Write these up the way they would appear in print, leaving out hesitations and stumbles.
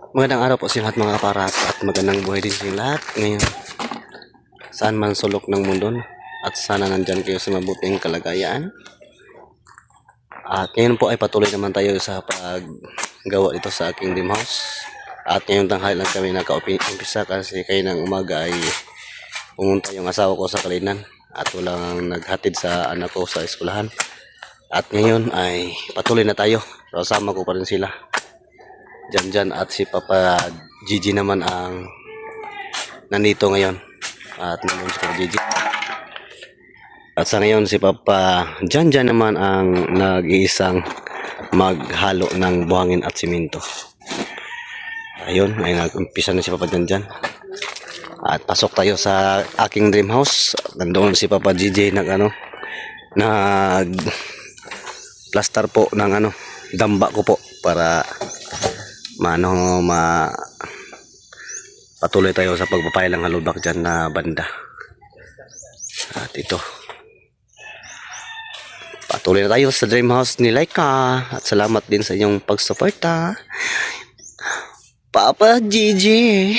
Magandang araw po sa lahat mga kaparat at magandang buhay din sa inyo lahat ngayon. Saan man sulok ng mundo at sana nandyan kayo sa mabuting kalagayan. At ngayon po ay patuloy naman tayo sa paggawa dito sa aking dream house. At ngayon tanghali lang kami nakaumpisa kasi kayo ng umaga ay pumunta yung asawa ko sa Kalinan at walang naghatid sa anak ko sa eskwelahan. At ngayon ay patuloy na tayo. Kasama ko pa rin sila. Janjan at si Papa Gigi naman ang nandito ngayon. At naman si Papa Gigi. At sa ngayon si Papa Janjan naman ang nag-iisang maghalo ng buhangin at simento. Ayun, ay nag-umpisa na si Papa Janjan. At pasok tayo sa aking dream house. Nandoon si Papa Gigi nag plaster po ng damba ko po para patuloy tayo sa pagpapay ng halubak dyan na banda. At ito, patuloy na tayo sa dream house ni Laika at salamat din sa inyong pagsuporta. Papa Gigi,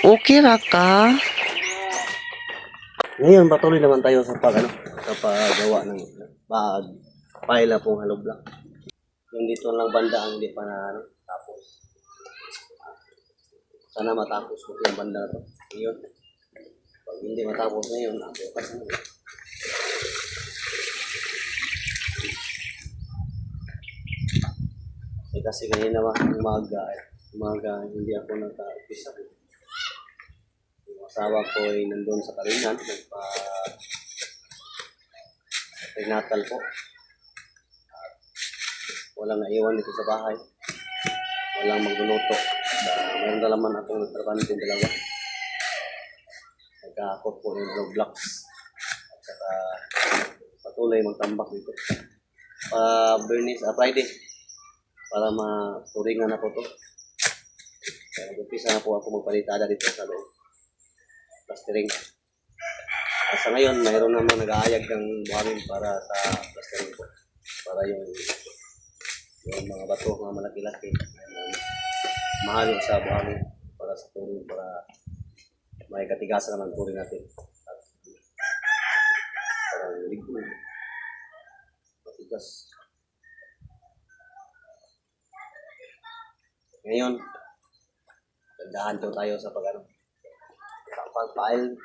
okay ra ka? Ngayon patuloy naman tayo sa paggawa ng pagpahila pong halubak. Yung dito lang banda ang hindi pa tapos. Sana matapos ko yung banda na to. Ngayon. Pag hindi matapos ngayon, bukas na. Kasi kanina umaga hindi ako nagka-umpisa. Yung asawa ko ay nandun sa Kalinan, nagpa-prenatal po. Walang naiwan dito sa bahay. Walang magluluto. Mayroon na naman akong nagtrabaho ng dalawa. Nagkakot po yung blocks. At saka patuloy magtambak dito. Friday. Para maturingan na po ito. Kaya nag-umpisa na po ako magpalitada dito sa loob. Plastering. At sa ngayon, mayroon naman nag-aayag ng buhangin para sa plastering po. Para yung mga bato, mga malaki-laki. Mahalo sa buhangin para sa turing, para may katigasan naman turing natin. At parang ligo. Matigas. Ngayon, tandaan tayo sa pag-file.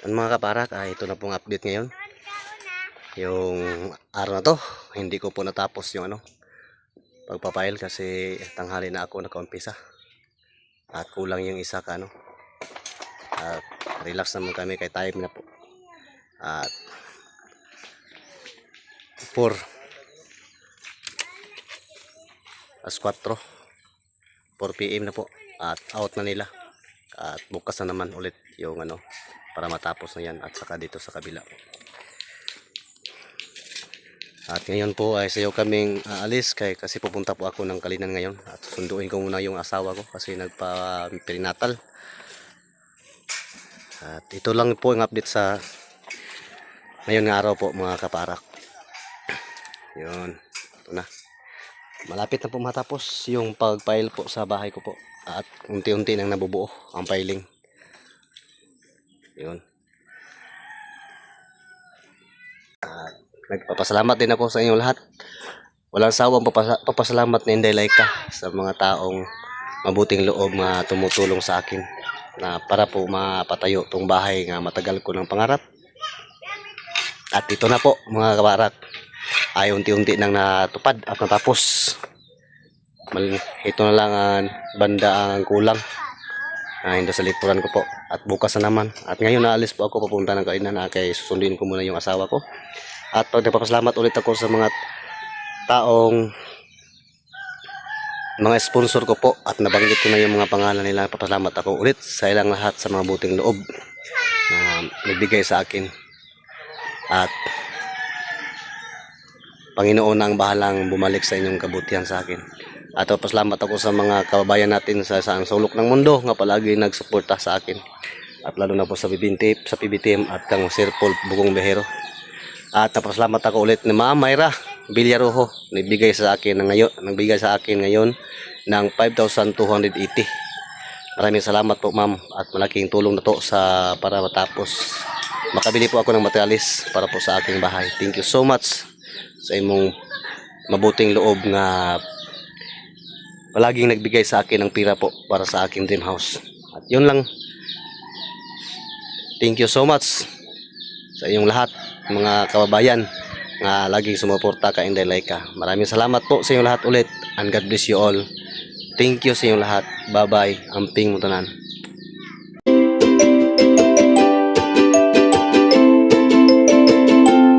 Ang mga kaparak, ito na pong update ngayon. Yung araw na to, hindi ko po natapos yung pagpapail kasi tanghali na ako nakaumpisa. At kulang yung isa ka At relax naman kami kay time na po. At 4 as 4 4 PM na po. At out na nila. At bukas na naman ulit yung para matapos na yan at saka dito sa kabila. At ngayon po ay sayo kaming aalis kasi pupunta po ako ng Kalinan ngayon at sunduin ko muna yung asawa ko kasi nagpa-perinatal. At ito lang po ang update sa ngayon nga araw po mga kaparak. Yun, ito na. Malapit na po matapos yung pag-file po sa bahay ko po. At unti-unti nang nabubuo ang filing. Yun. At nagpapasalamat din ako sa inyong lahat. Walang sawang papasalamat na Inday Laika sa mga taong mabuting loob na tumutulong sa akin na para po mapatayo tong bahay nga matagal ko ng pangarap. At ito na po mga kabarak ay unti-unti nang natupad at natapos. Ito na lang ang banda ang kulang hindi sa lipuran ko po at bukas na naman. At ngayon naalis po ako papunta ng Kainan kay susundin ko muna yung asawa ko. At nagpapasalamat ulit ako sa mga taong mga sponsor ko po at nabanggit ko na yung mga pangalan nila. Papasalamat ako ulit sa ilang lahat sa mga buting loob na nagbigay sa akin. At Panginoon na ang bahalang bumalik sa inyong kabutihan sa akin. At papasalamat ako sa mga kababayan natin sa saang sulok ng mundo nga palagi nagsuporta sa akin. At lalo na po sa PBTM at kang Sir Paul Bugong Behero. At napasalamat ako ulit ni Ma'am Mayra Villarojo, nagbigay sa akin ngayon ng 5,280. Maraming salamat po ma'am at malaking tulong na to para matapos makabili po ako ng materialis para po sa aking bahay. Thank you so much sa imong mabuting loob nga palaging nagbigay sa akin ng pira po para sa aking dream house. At yun lang. Thank you so much sa inyong lahat mga kababayan nga laging sumuporta kay Inday Laika. Maraming salamat po sa inyong lahat ulit and God bless you all. Thank you sa inyong lahat. Bye bye. Amping mo tanan.